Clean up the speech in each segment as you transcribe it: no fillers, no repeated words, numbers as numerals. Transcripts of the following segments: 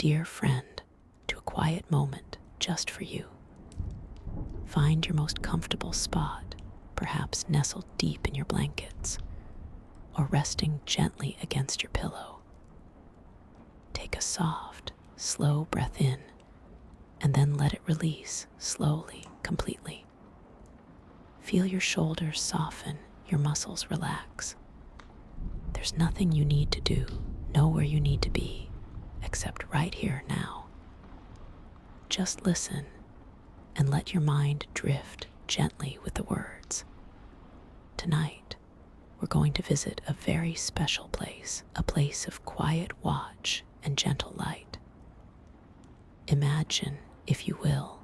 dear friend to a quiet moment just for you. Find your most comfortable spot, perhaps nestled deep in your blankets or resting gently against your pillow. Take a soft, slow breath in and then let it release slowly, completely. Feel your shoulders soften, your muscles relax. There's nothing you need to do, nowhere you need to be, except right here now. Just listen and let your mind drift gently with the words. Tonight, we're going to visit a very special place, a place of quiet watch and gentle light. Imagine, if you will,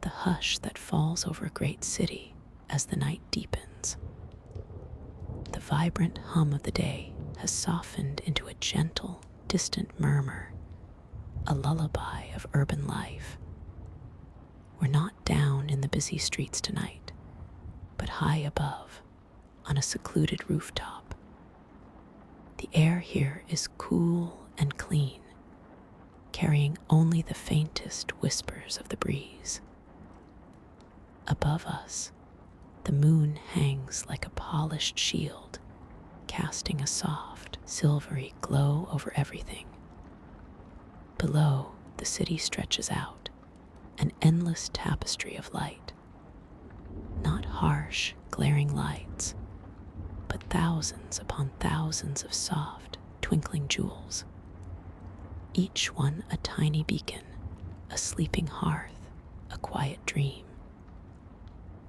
the hush that falls over a great city as the night deepens. The vibrant hum of the day has softened into a gentle, distant murmur, a lullaby of urban life. We're not down in the busy streets tonight, but high above, on a secluded rooftop. The air here is cool and clean, carrying only the faintest whispers of the breeze. Above us, the moon hangs like a polished shield, casting a soft, silvery glow over everything. Below, the city stretches out, an endless tapestry of light. Not harsh, glaring lights, but thousands upon thousands of soft, twinkling jewels. Each one a tiny beacon, a sleeping hearth, a quiet dream.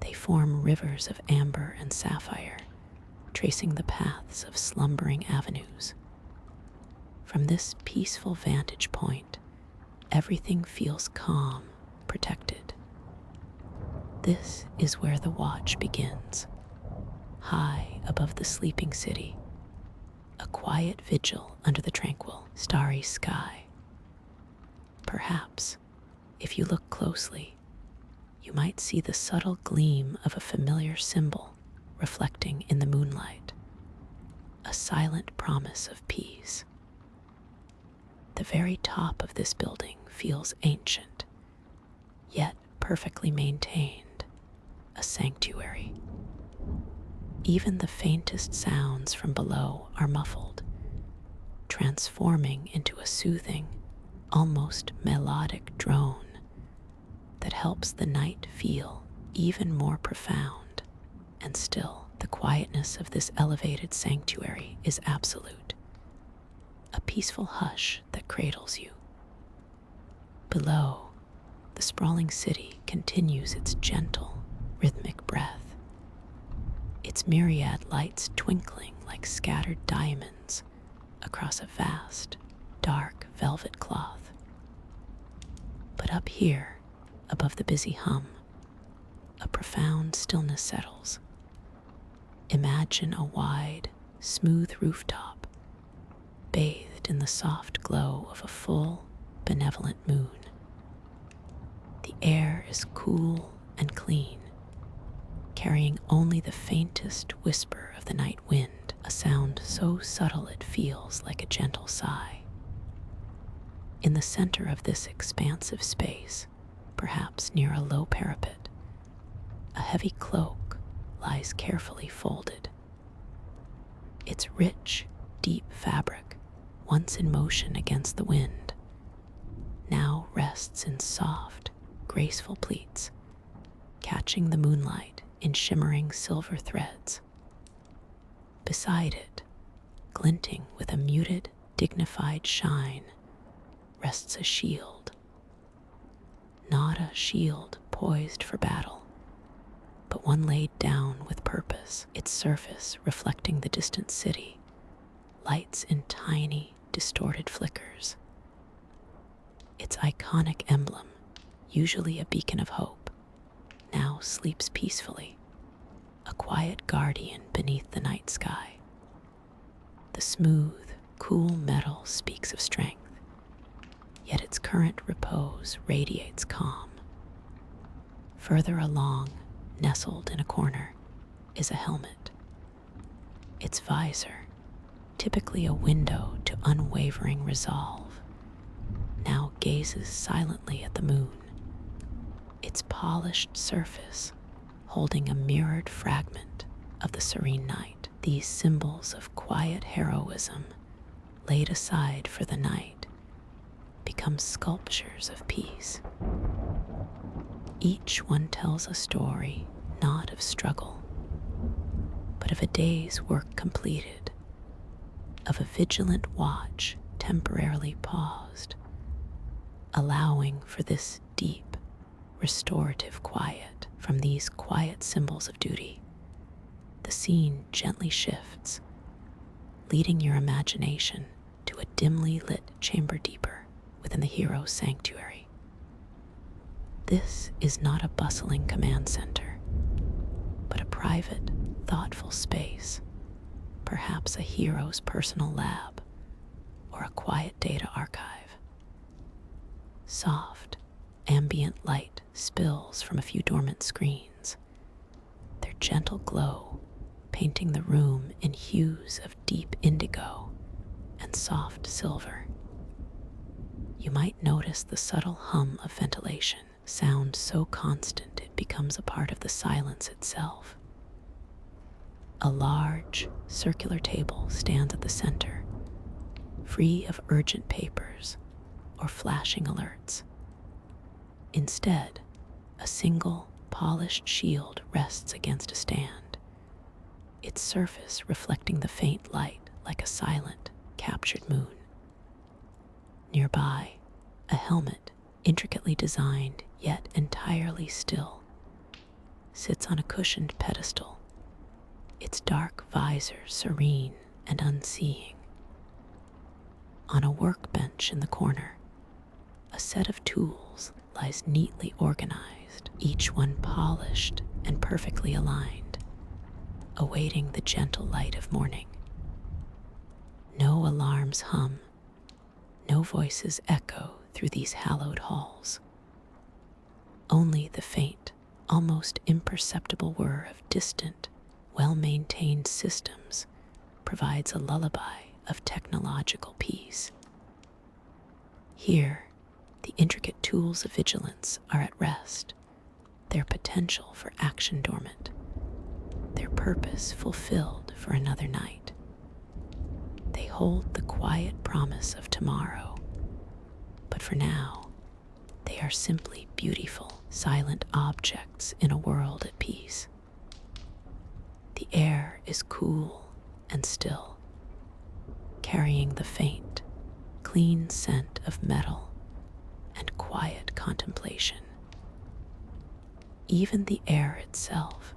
They form rivers of amber and sapphire, tracing the paths of slumbering avenues. From this peaceful vantage point, everything feels calm, protected. This is where the watch begins, high above the sleeping city, a quiet vigil under the tranquil, starry sky. Perhaps, if you look closely, you might see the subtle gleam of a familiar symbol reflecting in the moonlight, a silent promise of peace. The very top of this building feels ancient, yet perfectly maintained, a sanctuary. Even the faintest sounds from below are muffled, transforming into a soothing, almost melodic drone that helps the night feel even more profound and still. The quietness of this elevated sanctuary is absolute, a peaceful hush that cradles you. Below, the sprawling city continues its gentle, rhythmic breath, its myriad lights twinkling like scattered diamonds across a vast, dark velvet cloth. But up here, above the busy hum, a profound stillness settles. Imagine a wide, smooth rooftop, bathed in the soft glow of a full, benevolent moon. The air is cool and clean, carrying only the faintest whisper of the night wind, a sound so subtle it feels like a gentle sigh. In the center of this expansive space, perhaps near a low parapet, a heavy cloak lies carefully folded. Its rich, deep fabric, once in motion against the wind, now rests in soft, graceful pleats, catching the moonlight in shimmering silver threads. Beside it, glinting with a muted, dignified shine, rests a shield. Not a shield poised for battle, but one laid down with purpose, its surface reflecting the distant city, lights in tiny, distorted flickers. Its iconic emblem, usually a beacon of hope, now sleeps peacefully, a quiet guardian beneath the night sky. The smooth, cool metal speaks of strength, yet its current repose radiates calm. Further along, nestled in a corner, is a helmet. Its visor, typically a window to unwavering resolve, gazes silently at the moon, its polished surface holding a mirrored fragment of the serene night. These symbols of quiet heroism, laid aside for the night, become sculptures of peace. Each one tells a story not of struggle, but of a day's work completed, of a vigilant watch temporarily paused, allowing for this deep, restorative quiet. From these quiet symbols of duty, the scene gently shifts, leading your imagination to a dimly lit chamber deeper within the hero's sanctuary. This is not a bustling command center, but a private, thoughtful space, perhaps a hero's personal lab or a quiet data archive. Soft, ambient light spills from a few dormant screens, their gentle glow painting the room in hues of deep indigo and soft silver. You might notice the subtle hum of ventilation, sound so constant it becomes a part of the silence itself. A large, circular table stands at the center, free of urgent papers or flashing alerts. Instead, a single, polished shield rests against a stand, its surface reflecting the faint light like a silent, captured moon. Nearby, a helmet, intricately designed yet entirely still, sits on a cushioned pedestal, its dark visor serene and unseeing. On a workbench in the corner, a set of tools lies neatly organized, each one polished and perfectly aligned, awaiting the gentle light of morning. No alarms hum, no voices echo through these hallowed halls. Only the faint, almost imperceptible whir of distant, well-maintained systems provides a lullaby of technological peace. Here, the intricate tools of vigilance are at rest, their potential for action dormant, their purpose fulfilled for another night. They hold the quiet promise of tomorrow, but for now, they are simply beautiful, silent objects in a world at peace. The air is cool and still, carrying the faint, clean scent of metal and quiet contemplation. Even the air itself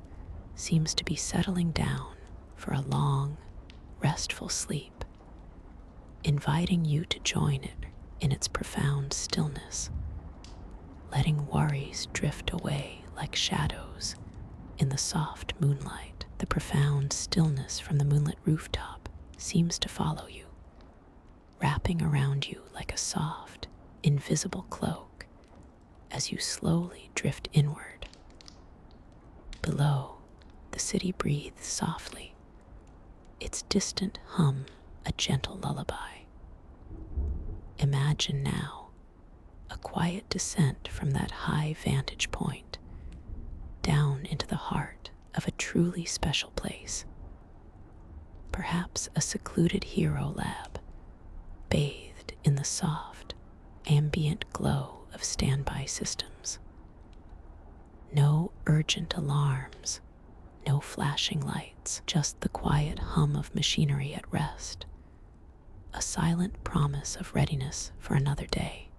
seems to be settling down for a long, restful sleep, inviting you to join it in its profound stillness, letting worries drift away like shadows in the soft moonlight. The profound stillness from the moonlit rooftop seems to follow you, wrapping around you like a soft, invisible cloak as you slowly drift inward. Below, the city breathes softly, its distant hum a gentle lullaby. Imagine now a quiet descent from that high vantage point down into the heart of a truly special place. Perhaps a secluded hero lab, bathed in the soft, ambient glow of standby systems. No urgent alarms, no flashing lights, just the quiet hum of machinery at rest, a silent promise of readiness for another day.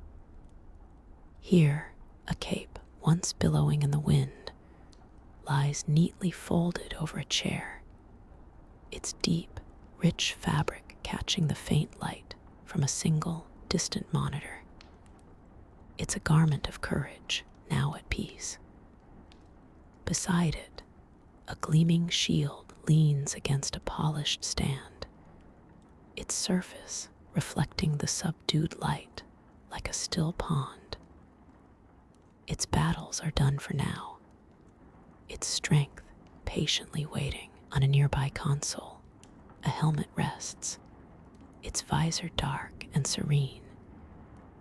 Here, a cape, once billowing in the wind, lies neatly folded over a chair, its deep, rich fabric catching the faint light from a single, distant monitor. It's a garment of courage, now at peace. Beside it, a gleaming shield leans against a polished stand, its surface reflecting the subdued light like a still pond. Its battles are done for now, its strength patiently waiting. On a nearby console, a helmet rests, its visor dark and serene,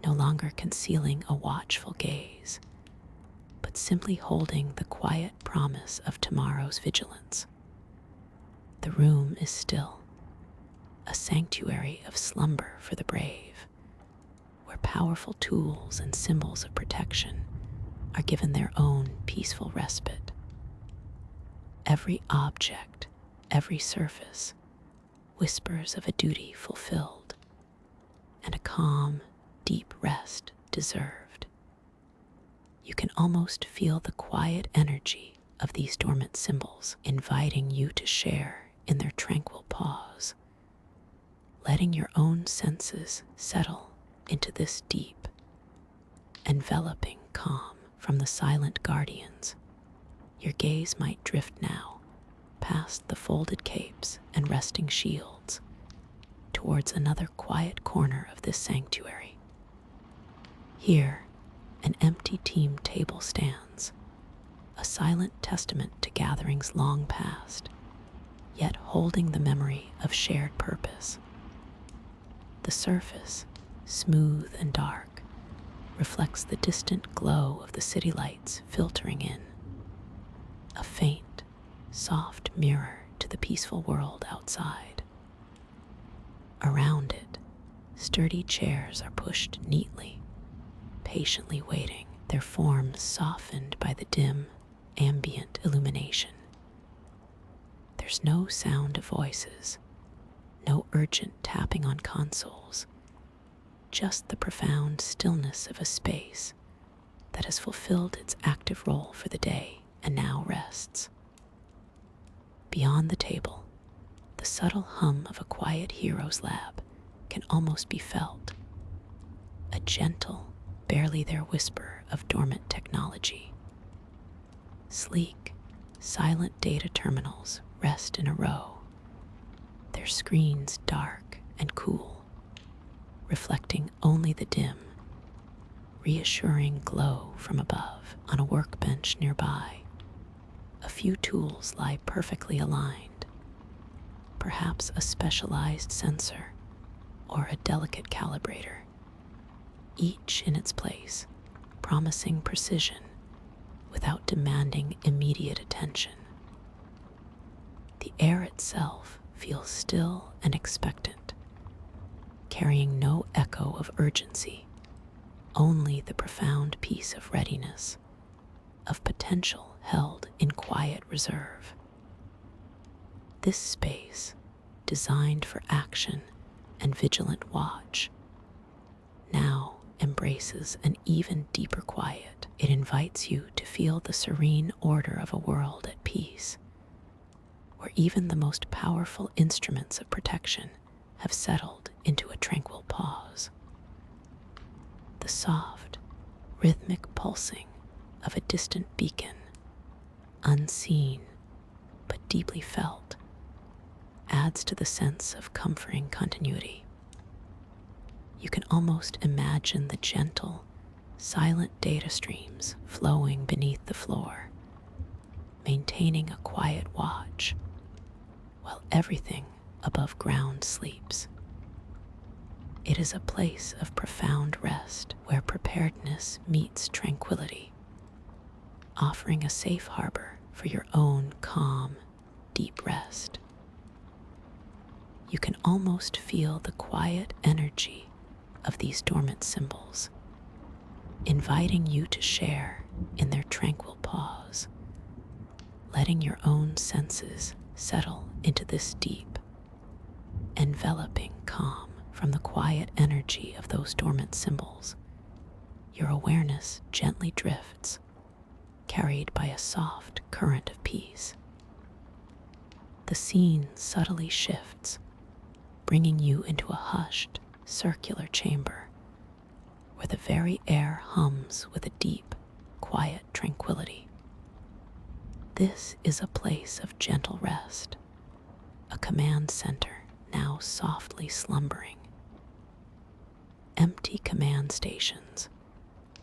no longer concealing a watchful gaze, but simply holding the quiet promise of tomorrow's vigilance. The room is still, a sanctuary of slumber for the brave, where powerful tools and symbols of protection are given their own peaceful respite. Every object, every surface, whispers of a duty fulfilled and a calm, deep rest deserved. You can almost feel the quiet energy of these dormant symbols inviting you to share in their tranquil pause, letting your own senses settle into this deep, enveloping calm from the silent guardians. Your gaze might drift now past the folded capes and resting shields towards another quiet corner of this sanctuary. Here, an empty team table stands, a silent testament to gatherings long past, yet holding the memory of shared purpose. The surface, smooth and dark, reflects the distant glow of the city lights filtering in, a faint, soft mirror to the peaceful world outside. Around it, sturdy chairs are pushed neatly, patiently waiting, their forms softened by the dim, ambient illumination. There's no sound of voices, no urgent tapping on consoles, just the profound stillness of a space that has fulfilled its active role for the day and now rests. Beyond the table, the subtle hum of a quiet hero's lab can almost be felt, a gentle, barely there whisper of dormant technology. Sleek, silent data terminals rest in a row, their screens dark and cool, reflecting only the dim, reassuring glow from above. On a workbench nearby, a few tools lie perfectly aligned, perhaps a specialized sensor or a delicate calibrator, each in its place, promising precision without demanding immediate attention. The air itself feels still and expectant, carrying no echo of urgency, only the profound peace of readiness, of potential held in quiet reserve. This space, designed for action and vigilant watch, now embraces an even deeper quiet. It invites you to feel the serene order of a world at peace, where even the most powerful instruments of protection have settled into a tranquil pause. The soft, rhythmic pulsing of a distant beacon, unseen but deeply felt, adds to the sense of comforting continuity. You can almost imagine the gentle, silent data streams flowing beneath the floor, maintaining a quiet watch, while everything above ground sleeps. It is a place of profound rest where preparedness meets tranquility, offering a safe harbor for your own calm, deep rest. You can almost feel the quiet energy of these dormant symbols, inviting you to share in their tranquil pause, letting your own senses settle into this deep, enveloping calm. From the quiet energy of those dormant symbols, your awareness gently drifts, carried by a soft current of peace. The scene subtly shifts, bringing you into a hushed, circular chamber, where the very air hums with a deep, quiet tranquility. This is a place of gentle rest, a command center now softly slumbering. Empty command stations,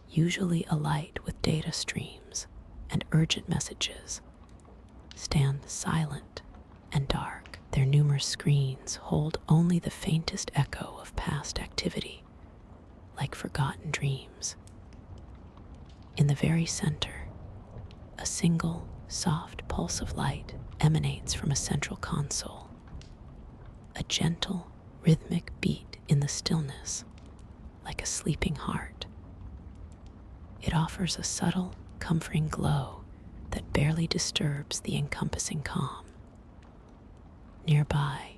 usually alight with data streams and urgent messages, stand silent and dark. Their numerous screens hold only the faintest echo of past activity, like forgotten dreams. In the very center, a single, soft pulse of light emanates from a central console, a gentle, rhythmic beat in the stillness, like a sleeping heart. It offers a subtle, comforting glow that barely disturbs the encompassing calm. Nearby,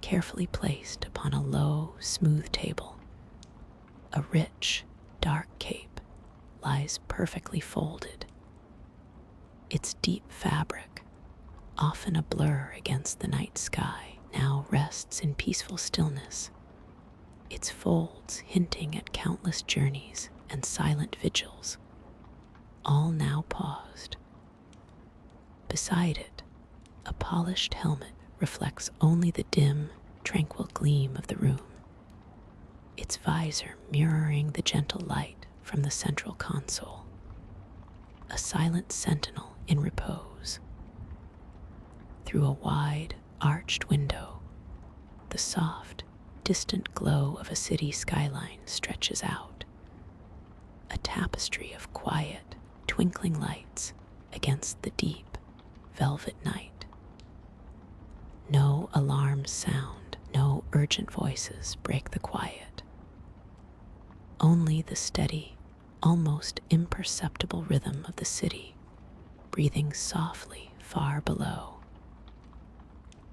carefully placed upon a low, smooth table, a rich, dark cape lies perfectly folded. Its deep fabric, often a blur against the night sky, now rests in peaceful stillness, its folds hinting at countless journeys and silent vigils, all now paused. Beside it, a polished helmet reflects only the dim, tranquil gleam of the room, its visor mirroring the gentle light from the central console, a silent sentinel in repose. Through a wide, arched window, the soft, distant glow of a city skyline stretches out, a tapestry of quiet, twinkling lights against the deep, velvet night. No alarms sound, no urgent voices break the quiet. Only the steady, almost imperceptible rhythm of the city, breathing softly far below.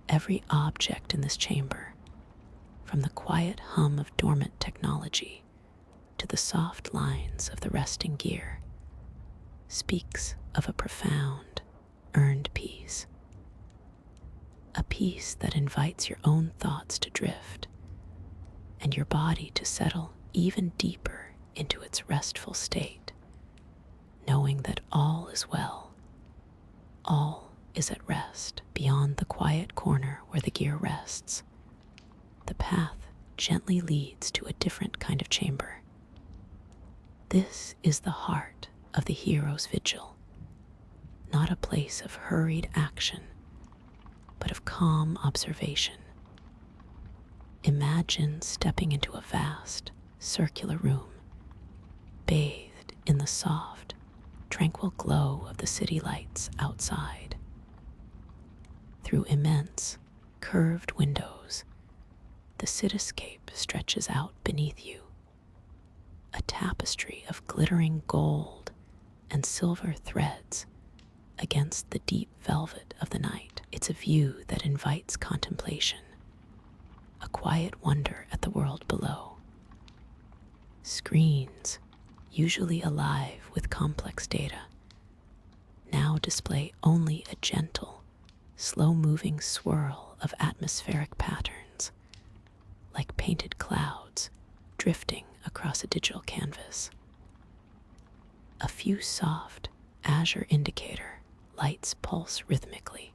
Every object in this chamber, from the quiet hum of dormant technology to the soft lines of the resting gear, speaks of a profound, earned peace. A peace that invites your own thoughts to drift and your body to settle even deeper into its restful state, knowing that all is well, all is at rest. Beyond the quiet corner where the gear rests, the path gently leads to a different kind of chamber. This is the heart of the hero's vigil, not a place of hurried action, but of calm observation. Imagine stepping into a vast, circular room, bathed in the soft, tranquil glow of the city lights outside. Through immense, curved windows, the cityscape stretches out beneath you, a tapestry of glittering gold and silver threads against the deep velvet of the night. It's a view that invites contemplation, a quiet wonder at the world below. Screens, usually alive with complex data, now display only a gentle, slow-moving swirl of atmospheric patterns, like painted clouds drifting across a digital canvas. A few soft, azure indicator lights pulse rhythmically,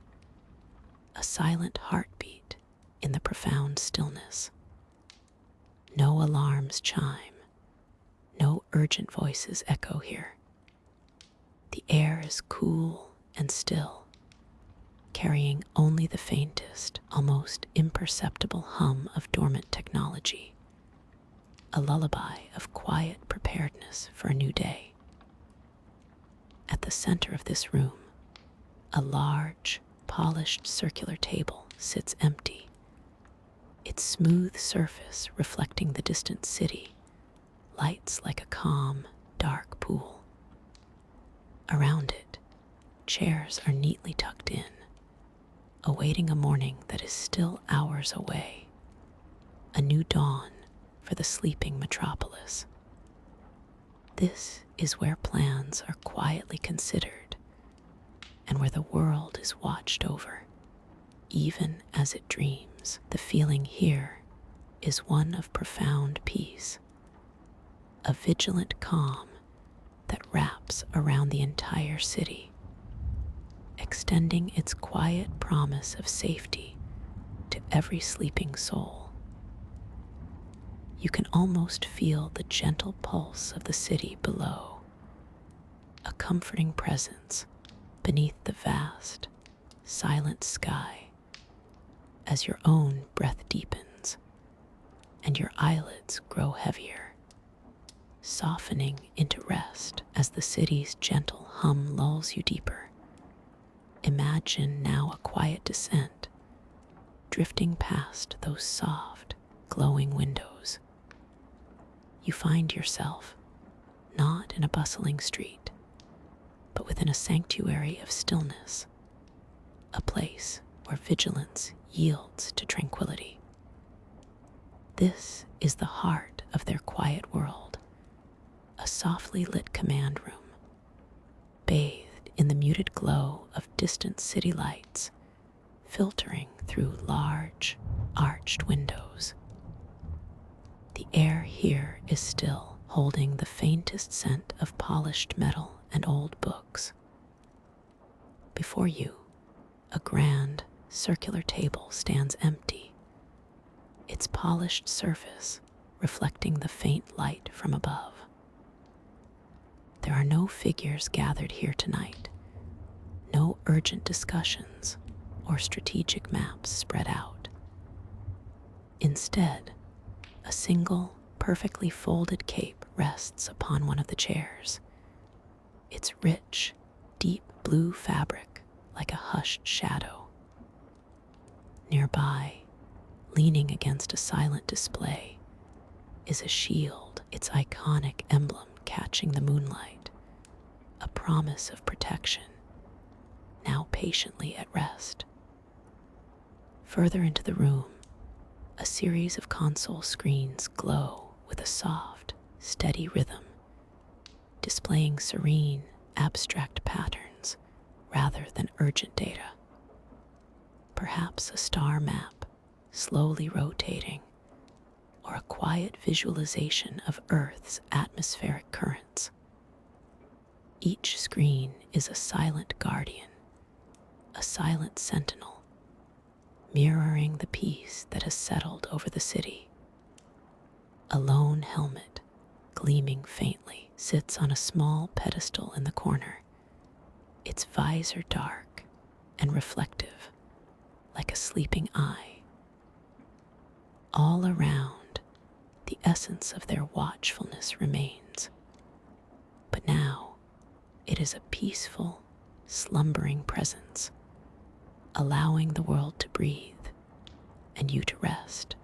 a silent heartbeat in the profound stillness. No alarms chime, no urgent voices echo here. The air is cool and still, carrying only the faintest, almost imperceptible hum of dormant technology, a lullaby of quiet preparedness for a new day. At the center of this room, a large, polished circular table sits empty, its smooth surface reflecting the distant city, lights like a calm, dark pool. Around it, chairs are neatly tucked in, awaiting a morning that is still hours away, a new dawn for the sleeping metropolis. This is where plans are quietly considered and where the world is watched over, even as it dreams. The feeling here is one of profound peace, a vigilant calm that wraps around the entire city, extending its quiet promise of safety to every sleeping soul. You can almost feel the gentle pulse of the city below, a comforting presence beneath the vast, silent sky, as your own breath deepens and your eyelids grow heavier. softening into rest as the city's gentle hum lulls you deeper. Imagine now a quiet descent, drifting past those soft, glowing windows. You find yourself not in a bustling street, but within a sanctuary of stillness, a place where vigilance yields to tranquility. This is the heart of their quiet world, a softly lit command room, bathed in the muted glow of distant city lights, filtering through large, arched windows. The air here is still, holding the faintest scent of polished metal and old books. Before you, a grand, circular table stands empty, its polished surface reflecting the faint light from above. There are no figures gathered here tonight, no urgent discussions or strategic maps spread out. Instead, a single, perfectly folded cape rests upon one of the chairs, its rich, deep blue fabric like a hushed shadow. Nearby, leaning against a silent display, is a shield, its iconic emblem catching the moonlight, a promise of protection, now patiently at rest. Further into the room, a series of console screens glow with a soft, steady rhythm, displaying serene, abstract patterns rather than urgent data. Perhaps a star map slowly rotating, or a quiet visualization of Earth's atmospheric currents. Each screen is a silent guardian, a silent sentinel, mirroring the peace that has settled over the city. A lone helmet, gleaming faintly, sits on a small pedestal in the corner, its visor dark and reflective, like a sleeping eye. All around, the essence of their watchfulness remains, but now it is a peaceful, slumbering presence, allowing the world to breathe and you to rest.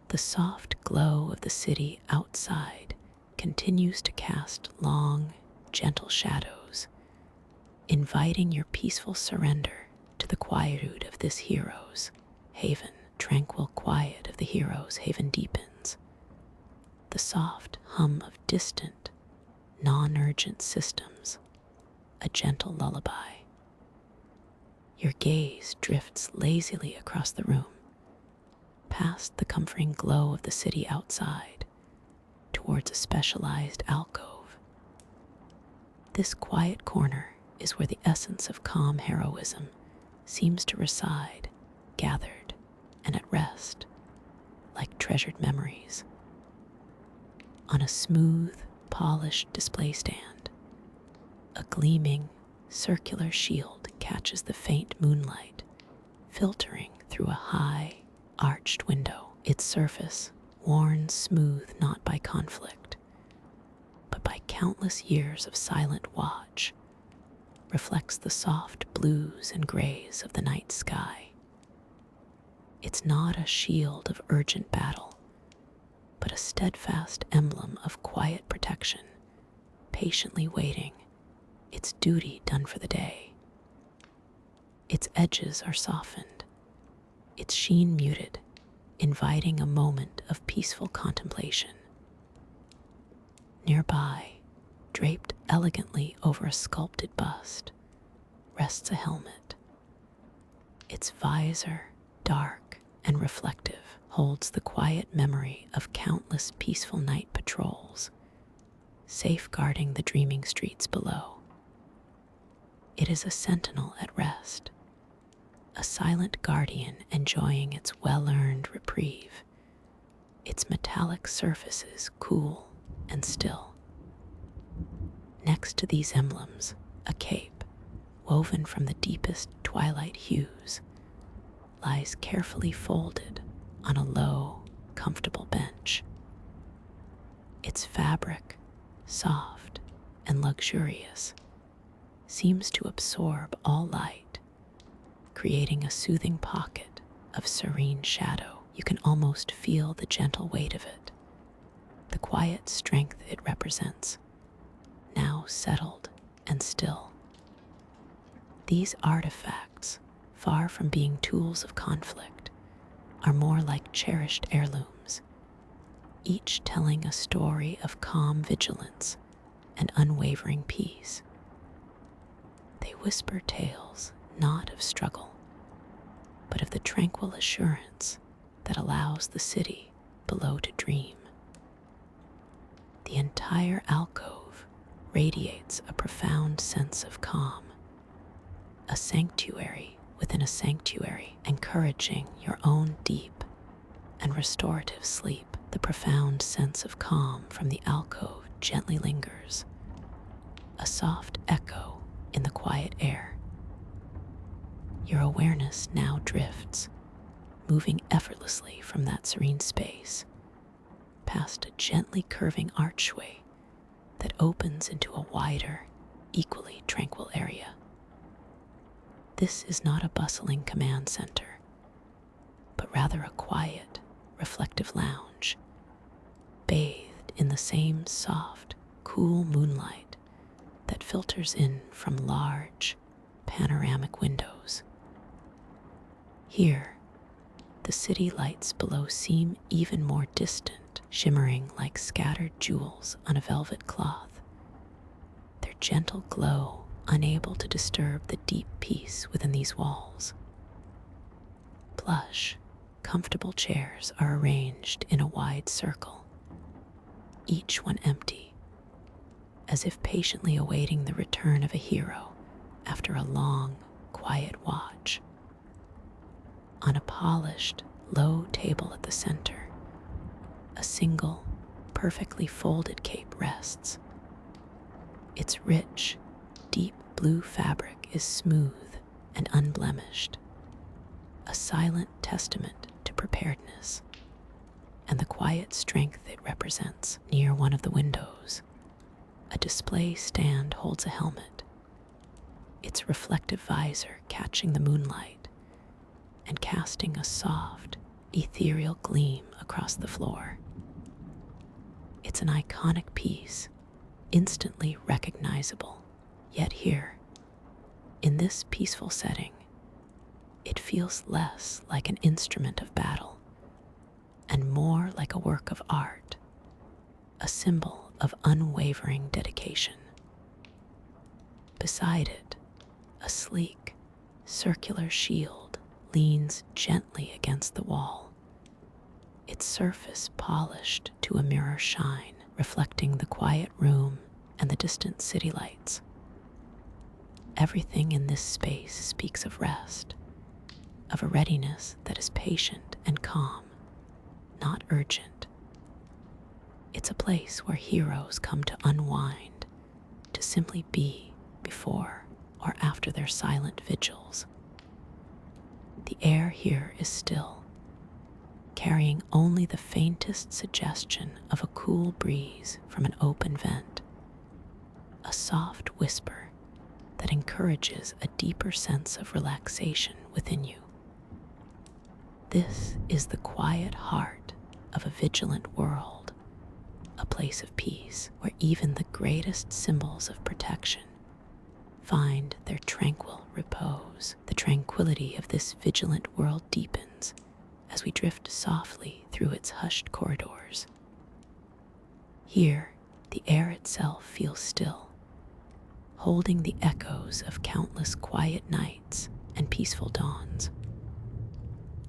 The soft glow of the city outside continues to cast long, gentle shadows, inviting your peaceful surrender to the quietude of this hero's haven. Tranquil quiet of the hero's haven deepens. The soft hum of distant, non-urgent systems, a gentle lullaby. Your gaze drifts lazily across the room, past the comforting glow of the city outside, towards a specialized alcove. This quiet corner is where the essence of calm heroism seems to reside, gathered and at rest, like treasured memories. On a smooth, polished display stand, a gleaming, circular shield catches the faint moonlight, filtering through a high, arched window, its surface worn smooth not by conflict, but by countless years of silent watch, reflects the soft blues and grays of the night sky. It's not a shield of urgent battle, but a steadfast emblem of quiet protection, patiently waiting, its duty done for the day. Its edges are softened, its sheen muted, inviting a moment of peaceful contemplation. Nearby, draped elegantly over a sculpted bust, rests a helmet. Its visor, dark and reflective, holds the quiet memory of countless peaceful night patrols, safeguarding the dreaming streets below. It is a sentinel at rest, a silent guardian enjoying its well-earned reprieve, its metallic surfaces cool and still. Next to these emblems, a cape, woven from the deepest twilight hues, lies carefully folded on a low, comfortable bench. Its fabric, soft and luxurious, seems to absorb all light, creating a soothing pocket of serene shadow. You can almost feel the gentle weight of it, the quiet strength it represents, now settled and still. These artifacts, far from being tools of conflict, are more like cherished heirlooms, each telling a story of calm vigilance and unwavering peace. They whisper tales not of struggle, but of the tranquil assurance that allows the city below to dream. The entire alcove radiates a profound sense of calm, a sanctuary within a sanctuary, encouraging your own deep and restorative sleep. The profound sense of calm from the alcove gently lingers, a soft echo in the quiet air. Your awareness now drifts, moving effortlessly from that serene space, past a gently curving archway that opens into a wider, equally tranquil area. This is not a bustling command center, but rather a quiet, reflective lounge, bathed in the same soft, cool moonlight that filters in from large, panoramic windows. Here, the city lights below seem even more distant, shimmering like scattered jewels on a velvet cloth, their gentle glow unable to disturb the deep peace within these walls. Plush, comfortable chairs are arranged in a wide circle, each one empty, as if patiently awaiting the return of a hero after a long, quiet watch. On a polished, low table at the center, a single, perfectly folded cape rests. Its rich, deep blue fabric is smooth and unblemished, a silent testament to preparedness and the quiet strength it represents. Near one of the windows, a display stand holds a helmet, its reflective visor catching the moonlight and casting a soft, ethereal gleam across the floor. It's an iconic piece, instantly recognizable. Yet here, in this peaceful setting, it feels less like an instrument of battle and more like a work of art, a symbol of unwavering dedication. Beside it, a sleek, circular shield leans gently against the wall, its surface polished to a mirror shine, reflecting the quiet room and the distant city lights. Everything in this space speaks of rest, of a readiness that is patient and calm, not urgent. It's a place where heroes come to unwind, to simply be before or after their silent vigils. The air here is still, carrying only the faintest suggestion of a cool breeze from an open vent, a soft whisper that encourages a deeper sense of relaxation within you. This is the quiet heart of a vigilant world, a place of peace where even the greatest symbols of protection find their tranquil repose. The tranquility of this vigilant world deepens as we drift softly through its hushed corridors. Here, the air itself feels still, holding the echoes of countless quiet nights and peaceful dawns.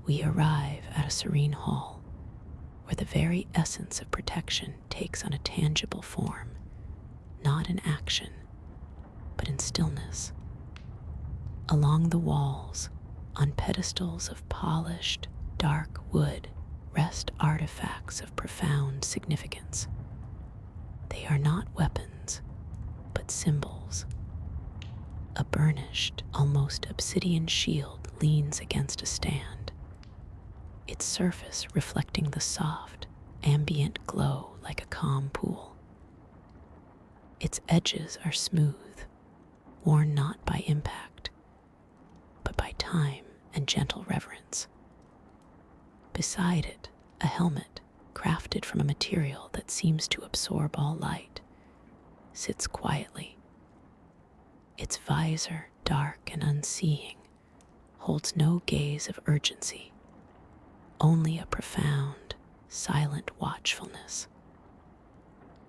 We arrive at a serene hall where the very essence of protection takes on a tangible form, not in action, but in stillness. Along the walls, on pedestals of polished, dark wood, rest artifacts of profound significance. They are not weapons, but symbols. A burnished, almost obsidian shield leans against a stand, its surface reflecting the soft, ambient glow like a calm pool. Its edges are smooth, worn not by impact, but by time and gentle reverence. Beside it, a helmet, crafted from a material that seems to absorb all light, sits quietly. Its visor, dark and unseeing, holds no gaze of urgency, only a profound, silent watchfulness.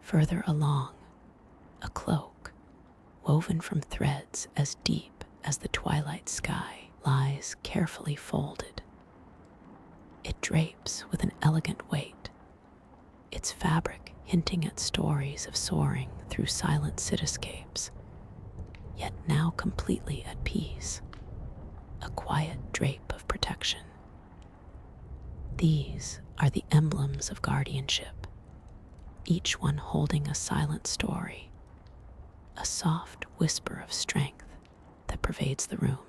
Further along, a cloak, woven from threads as deep as the twilight sky, lies carefully folded. It drapes with an elegant weight, its fabric hinting at stories of soaring through silent cityscapes, yet now completely at peace, a quiet drape of protection. These are the emblems of guardianship, each one holding a silent story, a soft whisper of strength that pervades the room.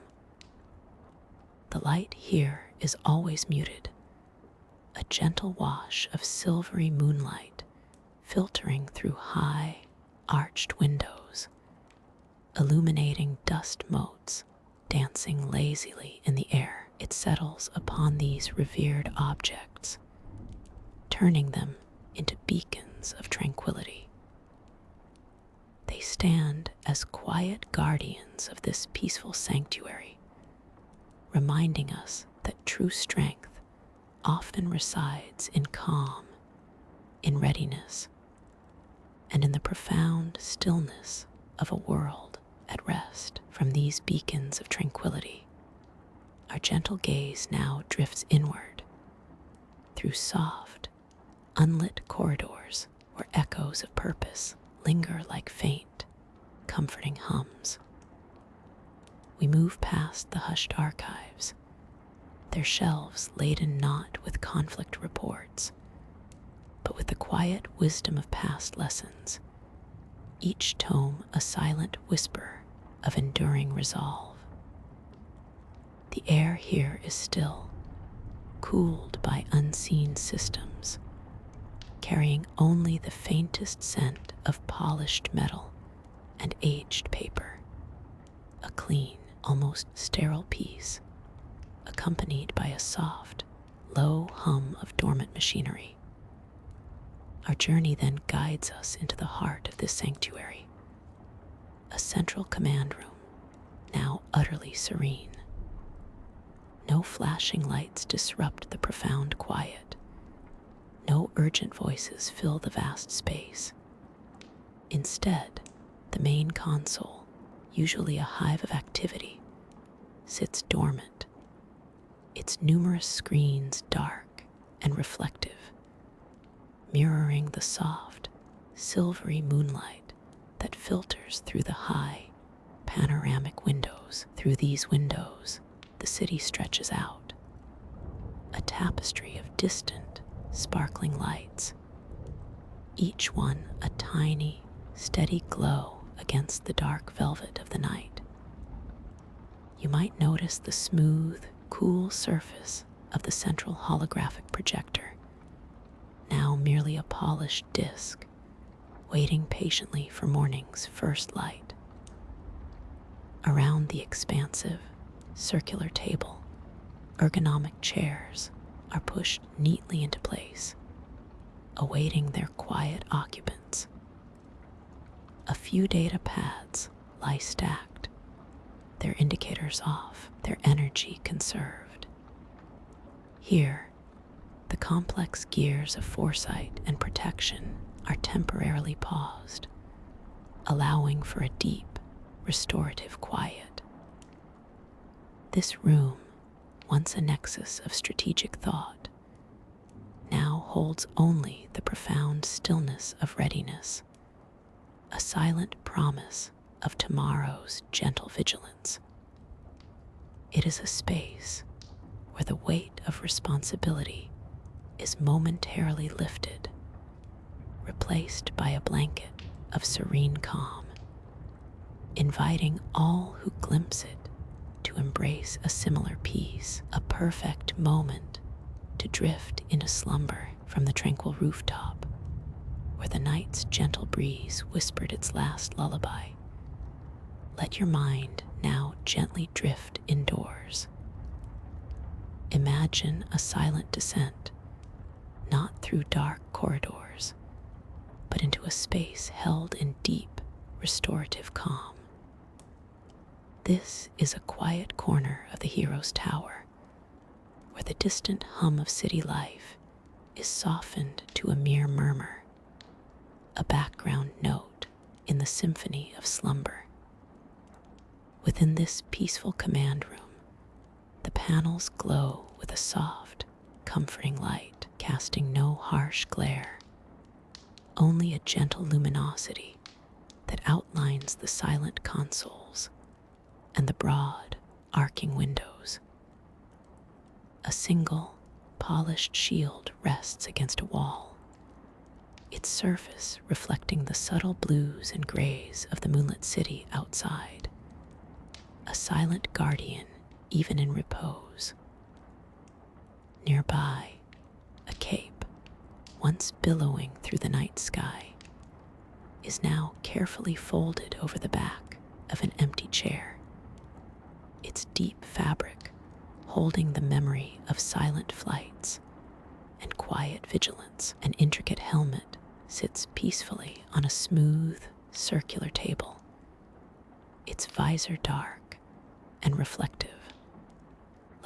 The light here is always muted, a gentle wash of silvery moonlight filtering through high, arched windows, illuminating dust motes dancing lazily in the air. It settles upon these revered objects, turning them into beacons of tranquility. They stand as quiet guardians of this peaceful sanctuary, reminding us that true strength often resides in calm, in readiness, and in the profound stillness of a world at rest. From these beacons of tranquility, our gentle gaze now drifts inward through soft, unlit corridors where echoes of purpose linger like faint, comforting hums. We move past the hushed archives, their shelves laden not with conflict reports, but with the quiet wisdom of past lessons, each tome a silent whisper of enduring resolve. The air here is still, cooled by unseen systems, carrying only the faintest scent of polished metal and aged paper, a clean, almost sterile peace, accompanied by a soft, low hum of dormant machinery. Our journey then guides us into the heart of this sanctuary, a central command room, now utterly serene. No flashing lights disrupt the profound quiet. No urgent voices fill the vast space. Instead, the main console, usually a hive of activity, sits dormant, its numerous screens dark and reflective, mirroring the soft, silvery moonlight that filters through the high, panoramic windows. Through these windows, the city stretches out, a tapestry of distant, sparkling lights, each one a tiny, steady glow against the dark velvet of the night. You might notice the smooth, cool surface of the central holographic projector, now merely a polished disc, waiting patiently for morning's first light. Around the expansive, circular table, ergonomic chairs are pushed neatly into place, awaiting their quiet occupants. A few data pads lie stacked, their indicators off, their energy conserved. Here, the complex gears of foresight and protection are temporarily paused, allowing for a deep, restorative quiet. This room, once a nexus of strategic thought, now holds only the profound stillness of readiness, a silent promise of tomorrow's gentle vigilance. It is a space where the weight of responsibility is momentarily lifted, replaced by a blanket of serene calm, inviting all who glimpse it to embrace a similar peace, a perfect moment to drift into slumber. from the tranquil rooftop, where the night's gentle breeze whispered its last lullaby. Let your mind now gently drift indoors. Imagine a silent descent, not through dark corridors, but into a space held in deep, restorative calm. This is a quiet corner of the hero's tower, where the distant hum of city life is softened to a mere murmur, a background note in the symphony of slumber. Within this peaceful command room, the panels glow with a soft, comforting light, casting no harsh glare, only a gentle luminosity that outlines the silent consoles and the broad, arcing windows. A single, polished shield rests against a wall, its surface reflecting the subtle blues and grays of the moonlit city outside. A silent guardian, even in repose. Nearby, a cape, once billowing through the night sky, is now carefully folded over the back of an empty chair, its deep fabric holding the memory of silent flights and quiet vigilance. An intricate helmet sits peacefully on a smooth, circular table, its visor dark and reflective,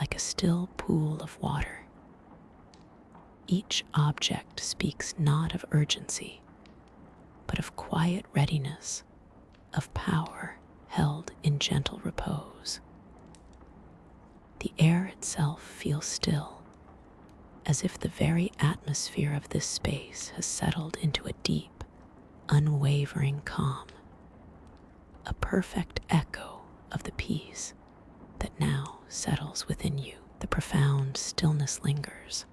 like a still pool of water. Each object speaks not of urgency, but of quiet readiness, of power held in gentle repose. The air itself feels still, as if the very atmosphere of this space has settled into a deep, unwavering calm, a perfect echo of the peace that now settles within you. The profound stillness lingers,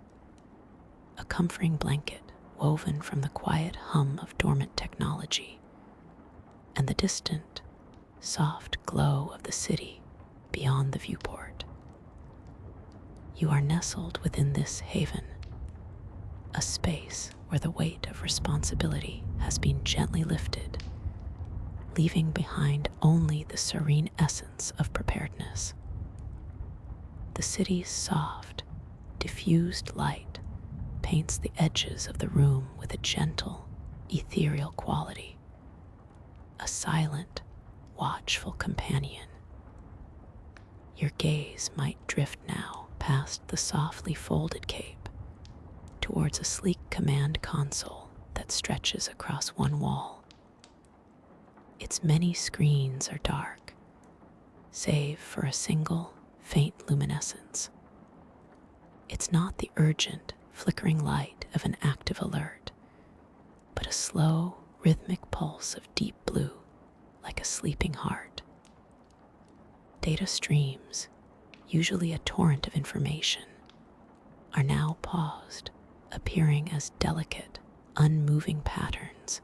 a comforting blanket woven from the quiet hum of dormant technology and the distant, soft glow of the city beyond the viewport. You are nestled within this haven, a space where the weight of responsibility has been gently lifted, leaving behind only the serene essence of preparedness. The city's soft, diffused light paints the edges of the room with a gentle, ethereal quality, a silent, watchful companion. Your gaze might drift now past the softly folded cape towards a sleek command console that stretches across one wall. Its many screens are dark, save for a single, faint luminescence. It's not the urgent, flickering light of an active alert, but a slow, rhythmic pulse of deep blue, like a sleeping heart. Data streams, usually a torrent of information, are now paused, appearing as delicate, unmoving patterns,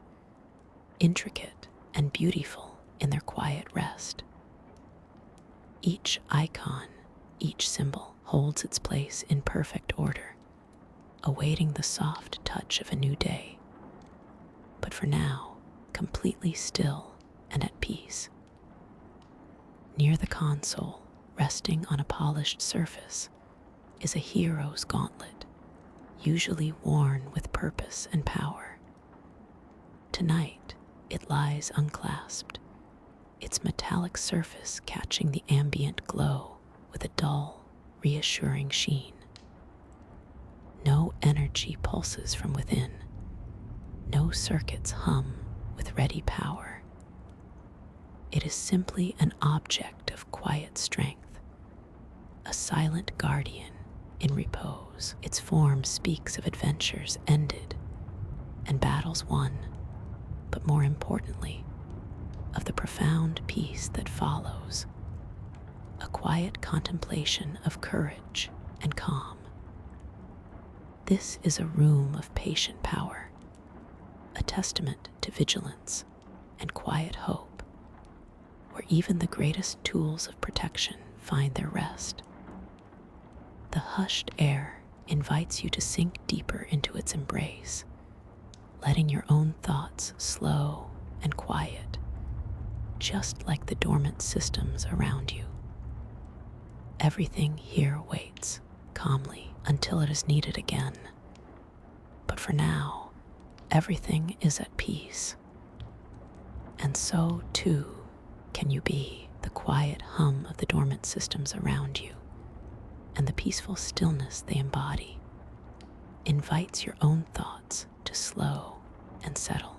intricate and beautiful in their quiet rest. Each icon, each symbol holds its place in perfect order, awaiting the soft touch of a new day, but for now, completely still and at peace. Near the console, resting on a polished surface, is a hero's gauntlet, usually worn with purpose and power. Tonight, it lies unclasped, its metallic surface catching the ambient glow with a dull, reassuring sheen. No energy pulses from within, no circuits hum with ready power. It is simply an object of quiet strength, a silent guardian in repose. Its form speaks of adventures ended and battles won, but more importantly, of the profound peace that follows, a quiet contemplation of courage and calm. This is a room of patient power, a testament to vigilance and quiet hope, where even the greatest tools of protection find their rest. The hushed air invites you to sink deeper into its embrace, letting your own thoughts slow and quiet, just like the dormant systems around you. Everything here waits calmly until it is needed again. But for now, everything is at peace. And so, too, can you be. The quiet hum of the dormant systems around you and the peaceful stillness they embody invites your own thoughts to slow and settle.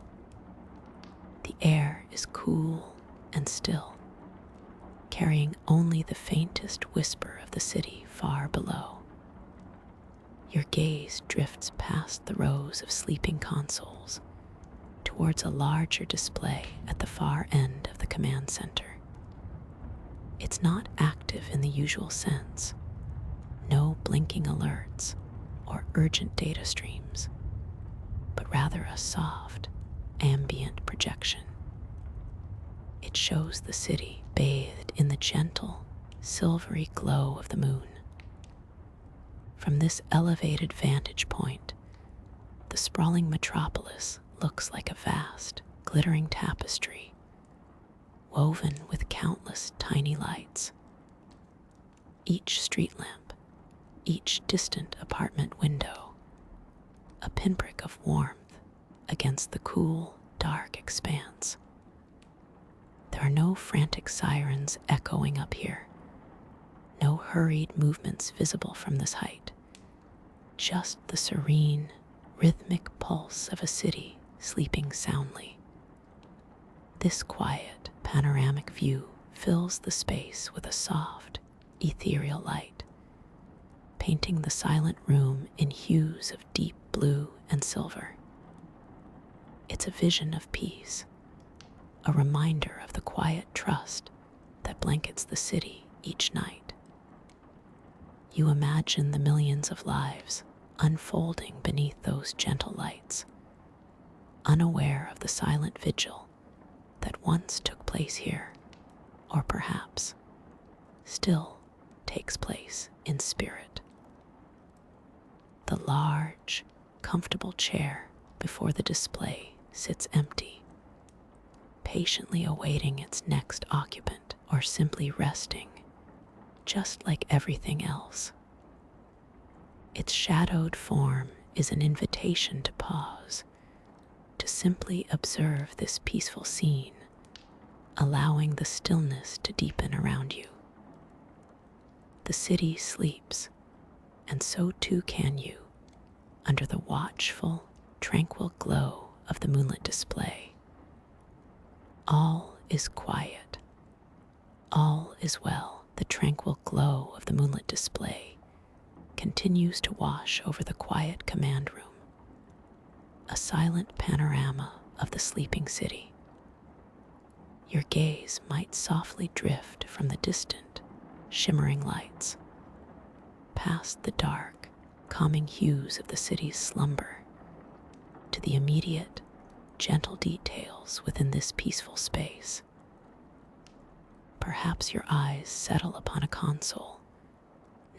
The air is cool and still, carrying only the faintest whisper of the city far below. Your gaze drifts past the rows of sleeping consoles towards a larger display at the far end of the command center. It's not active in the usual sense, no blinking alerts or urgent data streams, but rather a soft, ambient projection. It shows the city bathed in the gentle, silvery glow of the moon. From this elevated vantage point, the sprawling metropolis looks like a vast, glittering tapestry, woven with countless tiny lights. Each street lamp, each distant apartment window, a pinprick of warmth against the cool, dark expanse. There are no frantic sirens echoing up here, no hurried movements visible from this height, just the serene, rhythmic pulse of a city sleeping soundly. This quiet, panoramic view fills the space with a soft, ethereal light, painting the silent room in hues of deep blue and silver. It's a vision of peace, a reminder of the quiet trust that blankets the city each night. You imagine the millions of lives unfolding beneath those gentle lights, unaware of the silent vigil that once took place here, or perhaps still takes place in spirit. The large, comfortable chair before the display sits empty, patiently awaiting its next occupant or simply resting, just like everything else. Its shadowed form is an invitation to pause, to simply observe this peaceful scene, allowing the stillness to deepen around you. The city sleeps, and so too can you, under the watchful, tranquil glow of the moonlit display. All is quiet. All is well. The tranquil glow of the moonlit display continues to wash over the quiet command room, a silent panorama of the sleeping city. Your gaze might softly drift from the distant, shimmering lights, past the dark, calming hues of the city's slumber, to the immediate, gentle details within this peaceful space. Perhaps your eyes settle upon a console,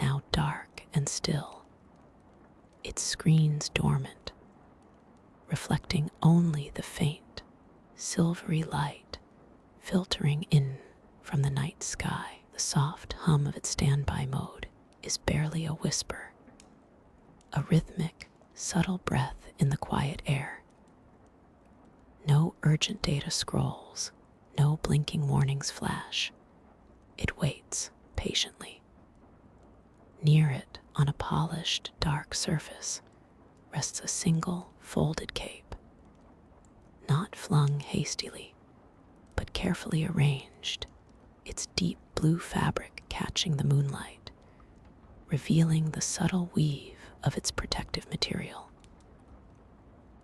now dark and still, its screens dormant, reflecting only the faint, silvery light filtering in from the night sky. The soft hum of its standby mode is barely a whisper, a rhythmic, subtle breath in the quiet air. No urgent data scrolls, no blinking warnings flash. It waits patiently. Near it, on a polished, dark surface, rests a single folded cape, not flung hastily, but carefully arranged, its deep blue fabric catching the moonlight, revealing the subtle weave of its protective material.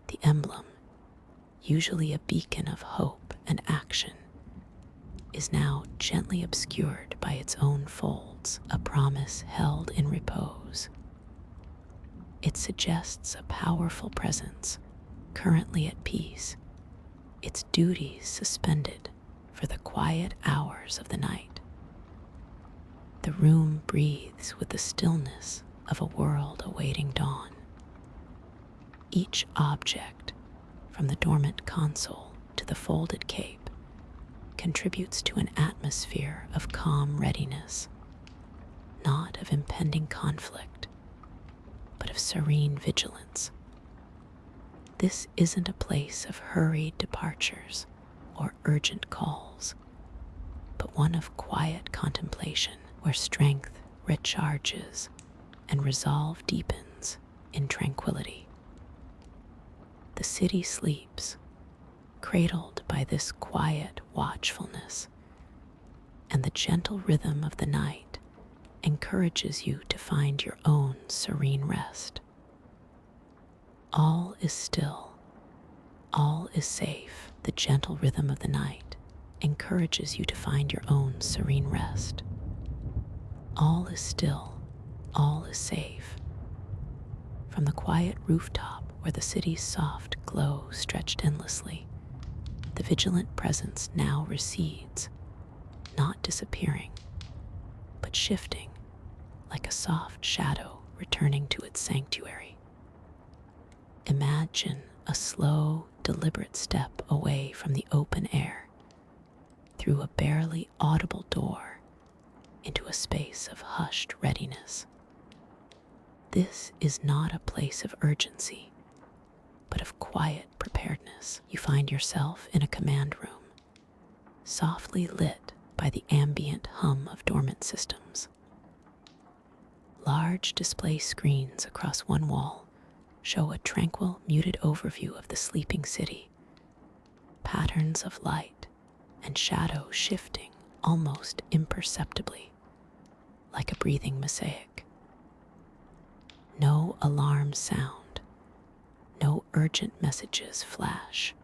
The emblem, usually a beacon of hope and action, is now gently obscured by its own folds, a promise held in repose. It suggests a powerful presence, currently at peace, its duties suspended for the quiet hours of the night. The room breathes with the stillness of a world awaiting dawn. Each object, from the dormant console to the folded cape, contributes to an atmosphere of calm readiness, not of impending conflict, but of serene vigilance. This isn't a place of hurried departures or urgent calls, but one of quiet contemplation where strength recharges and resolve deepens in tranquility. The city sleeps, cradled by this quiet watchfulness, and the gentle rhythm of the night encourages you to find your own serene rest. All is still, all is safe. The gentle rhythm of the night encourages you to find your own serene rest. All is still, all is safe. From the quiet rooftop where the city's soft glow stretched endlessly, the vigilant presence now recedes, not disappearing, but shifting like a soft shadow returning to its sanctuary. Imagine a slow, deliberate step away from the open air, through a barely audible door, into a space of hushed readiness. This is not a place of urgency, but of quiet preparedness. You find yourself in a command room, softly lit by the ambient hum of dormant systems. Large display screens across one wall show a tranquil, muted overview of the sleeping city, patterns of light and shadow shifting almost imperceptibly, like a breathing mosaic. No alarms sound, no urgent messages flash,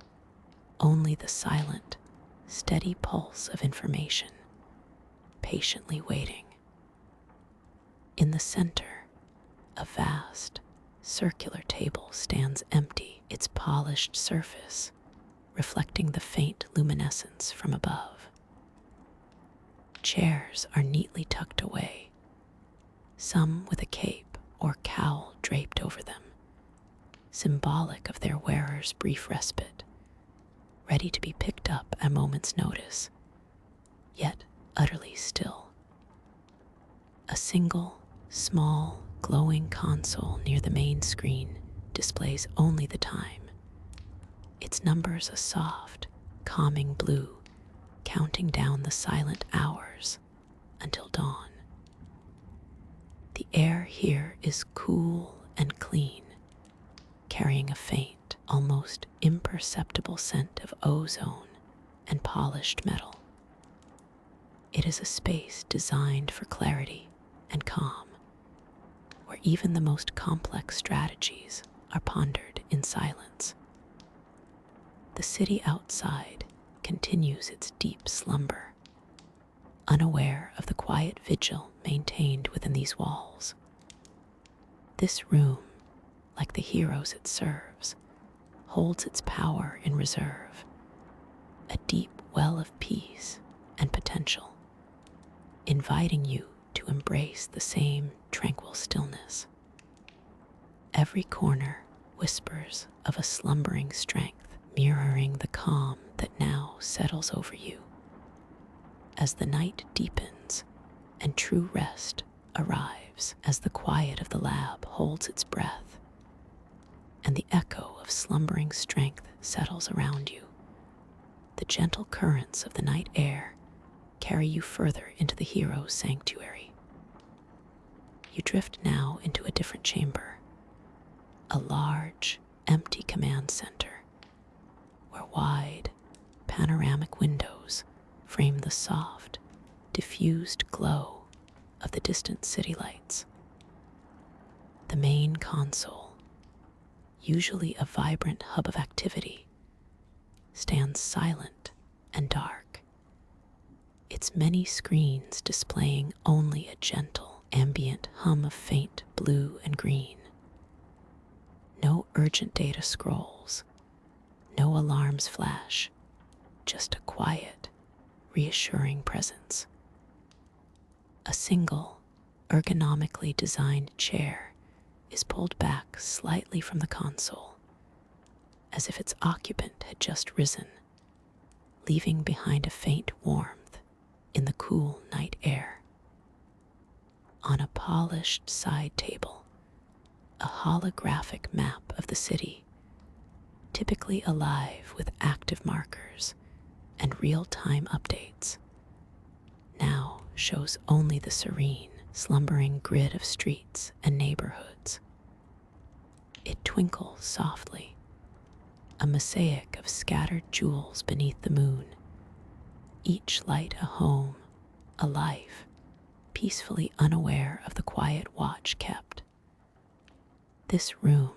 only the silent, steady pulse of information, patiently waiting. In the center, a vast, circular table stands empty, its polished surface reflecting the faint luminescence from above. Chairs are neatly tucked away, some with a cape or cowl draped over them, symbolic of their wearer's brief respite, ready to be picked up at a moment's notice, yet utterly still. A single, small, glowing console near the main screen displays only the time, its numbers a soft, calming blue, counting down the silent hours until dawn. The air here is cool and clean, carrying a faint, almost imperceptible scent of ozone and polished metal. It is a space designed for clarity and calm, where even the most complex strategies are pondered in silence. The city outside continues its deep slumber, unaware of the quiet vigil maintained within these walls. This room, like the heroes it serves, holds its power in reserve, a deep well of peace and potential, inviting you to embrace the same tranquil stillness. Every corner whispers of a slumbering strength, mirroring the calm that now settles over you. As the night deepens and true rest arrives, as the quiet of the lab holds its breath, and the echo of slumbering strength settles around you, the gentle currents of the night air carry you further into the hero's sanctuary. You drift now into a different chamber, a large, empty command center, where wide, panoramic windows frame the soft, diffused glow of the distant city lights. The main console, usually a vibrant hub of activity, stands silent and dark, its many screens displaying only a gentle, ambient hum of faint blue and green. No urgent data scrolls, no alarms flash, just a quiet, reassuring presence. A single, ergonomically designed chair is pulled back slightly from the console, as if its occupant had just risen, leaving behind a faint warmth in the cool night air. On a polished side table, a holographic map of the city, typically alive with active markers and real-time updates, now shows only the serene, slumbering grid of streets and neighborhoods. It twinkles softly, a mosaic of scattered jewels beneath the moon, each light a home, a life, peacefully unaware of the quiet watch kept. This room,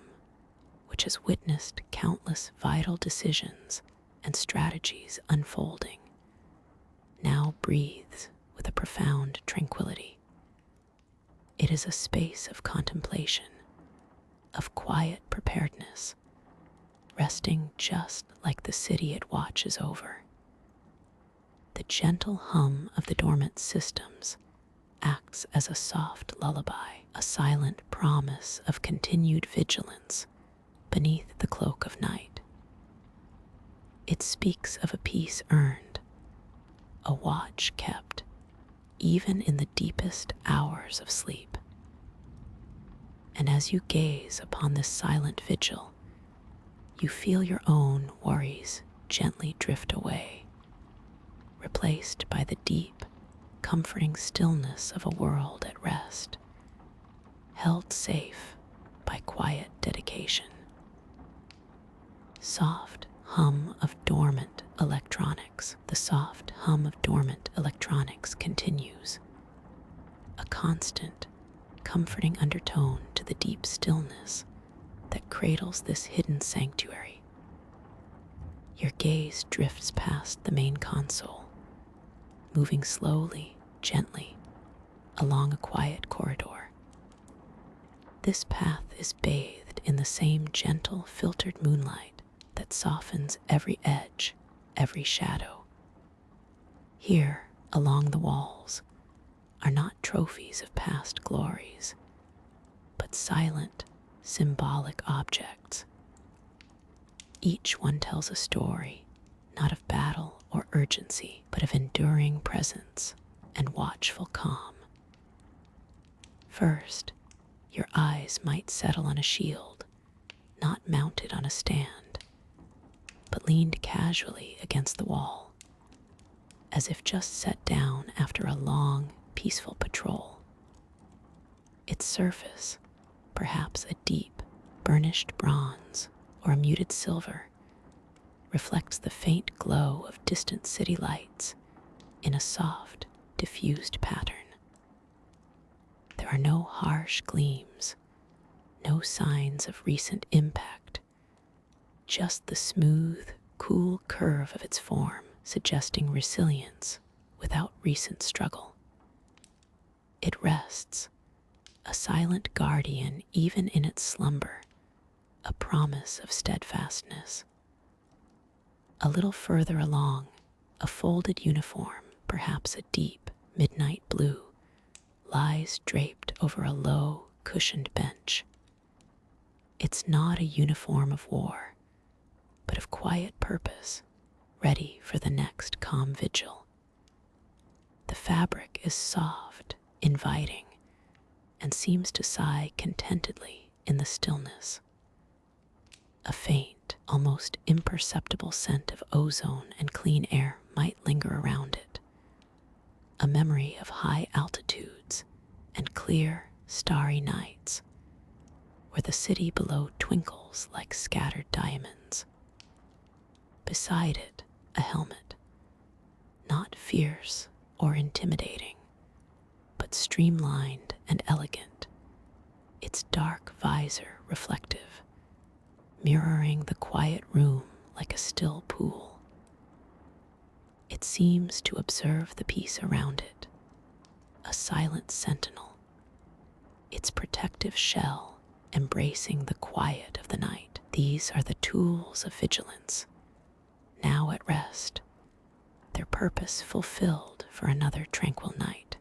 which has witnessed countless vital decisions and strategies unfolding, now breathes with a profound tranquility. It is a space of contemplation, of quiet preparedness, resting just like the city it watches over. The gentle hum of the dormant systems acts as a soft lullaby, a silent promise of continued vigilance beneath the cloak of night. It speaks of a peace earned, a watch kept, even in the deepest hours of sleep. And as you gaze upon this silent vigil, you feel your own worries gently drift away, replaced by the deep, comforting stillness of a world at rest, held safe by quiet dedication. Soft hum of dormant electronics. The soft hum of dormant electronics continues, a constant, comforting undertone to the deep stillness that cradles this hidden sanctuary. Your gaze drifts past the main console, moving slowly, gently, along a quiet corridor. This path is bathed in the same gentle, filtered moonlight that softens every edge, every shadow. Here, along the walls, are not trophies of past glories, but silent, symbolic objects. Each one tells a story, not of battle or urgency, but of enduring presence and watchful calm. First, your eyes might settle on a shield, not mounted on a stand, but leaned casually against the wall, as if just set down after a long, peaceful patrol. Its surface, perhaps a deep, burnished bronze or a muted silver, reflects the faint glow of distant city lights in a soft, diffused pattern. There are no harsh gleams, no signs of recent impact, just the smooth, cool curve of its form, suggesting resilience without recent struggle. It rests, a silent guardian even in its slumber, a promise of steadfastness. A little further along, a folded uniform, perhaps a deep midnight blue, lies draped over a low, cushioned bench. It's not a uniform of war, but of quiet purpose, ready for the next calm vigil. The fabric is soft, inviting, and seems to sigh contentedly in the stillness. A faint, almost imperceptible scent of ozone and clean air might linger around it, a memory of high altitudes and clear, starry nights, where the city below twinkles like scattered diamonds. Beside it, a helmet, not fierce or intimidating, but streamlined and elegant, its dark visor reflective, mirroring the quiet room like a still pool. It seems to observe the peace around it, a silent sentinel, its protective shell embracing the quiet of the night. These are the tools of vigilance, now at rest, their purpose fulfilled for another tranquil night.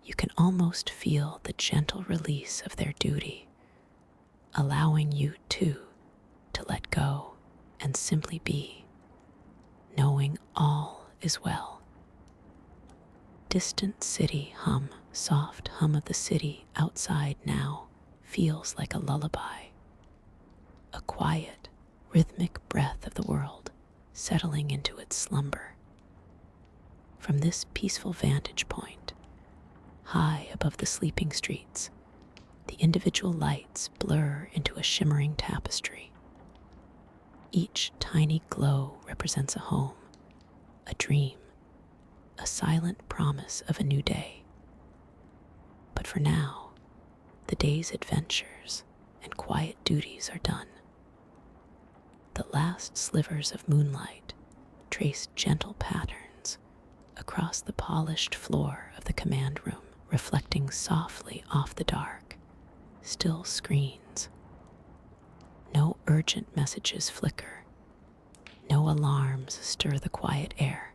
You can almost feel the gentle release of their duty, allowing you too to let go and simply be, knowing all is well. Distant city hum, soft hum of the city outside now feels like a lullaby, a quiet, rhythmic breath of the world settling into its slumber. From this peaceful vantage point, high above the sleeping streets, the individual lights blur into a shimmering tapestry. Each tiny glow represents a home, a dream, a silent promise of a new day. But for now, the day's adventures and quiet duties are done. The last slivers of moonlight trace gentle patterns across the polished floor of the command room, reflecting softly off the dark, still screens. No urgent messages flicker. No alarms stir the quiet air.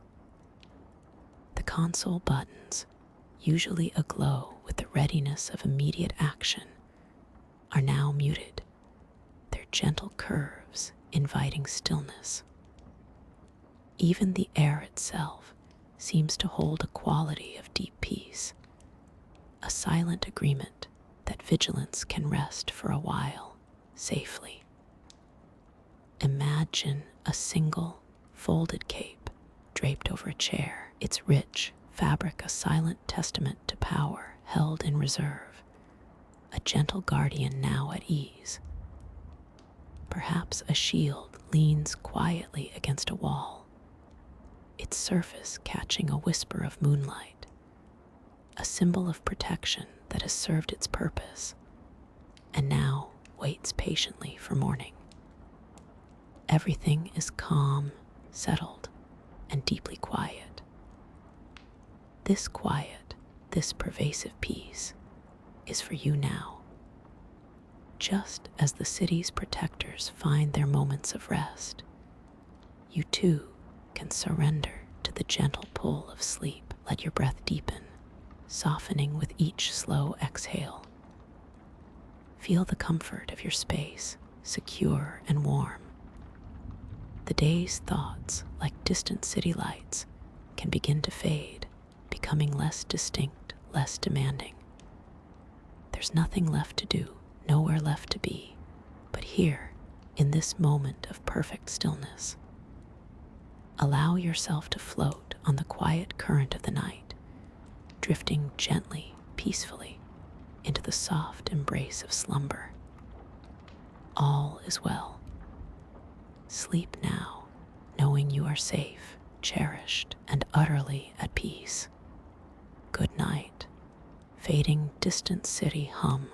The console buttons, usually aglow with the readiness of immediate action, are now muted, their gentle curves inviting stillness. Even the air itself seems to hold a quality of deep peace, a silent agreement that vigilance can rest for a while, safely. Imagine a single, folded cape draped over a chair, its rich fabric a silent testament to power held in reserve, a gentle guardian now at ease. Perhaps a shield leans quietly against a wall, its surface catching a whisper of moonlight, a symbol of protection that has served its purpose and now waits patiently for morning. Everything is calm, settled, and deeply quiet. This quiet, this pervasive peace is for you now. Just as the city's protectors find their moments of rest, you too can surrender to the gentle pull of sleep. Let your breath deepen, softening with each slow exhale. Feel the comfort of your space, secure and warm. The day's thoughts, like distant city lights, can begin to fade, becoming less distinct, less demanding. There's nothing left to do, nowhere left to be, but here, in this moment of perfect stillness. Allow yourself to float on the quiet current of the night, drifting gently, peacefully, into the soft embrace of slumber. All is well. Sleep now, knowing you are safe, cherished, and utterly at peace. Good night. Fading distant city hum